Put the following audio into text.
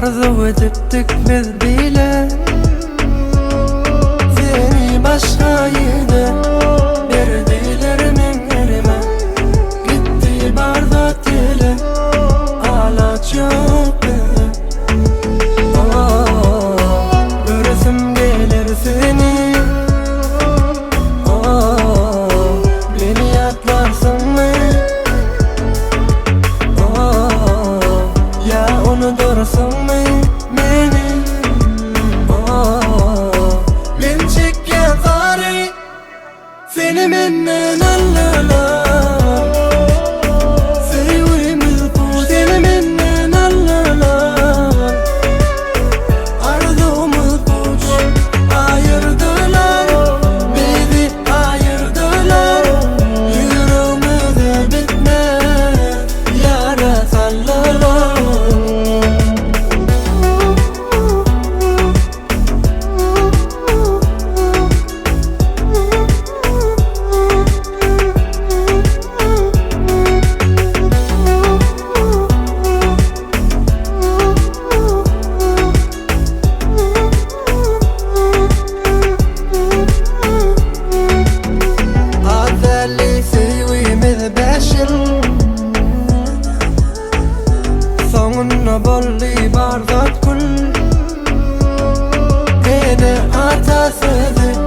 arzu ettik biz bile. Seni başka yine verdiler menlerime. Gitti bardat ile hala çok bile. Göresim gelir seni. Beni yatlarsın mı? Ya unutursun mu beni? Ben çekken tarih seni benden alırlar. Sevgimiz bu, seni benden alırlar. Arzumuz bu, ayırdılar, bizi ayırdılar. Yüreğimizde bitmez yara sallarlar. Sonuna bolli bardat kul. Beni atasıdır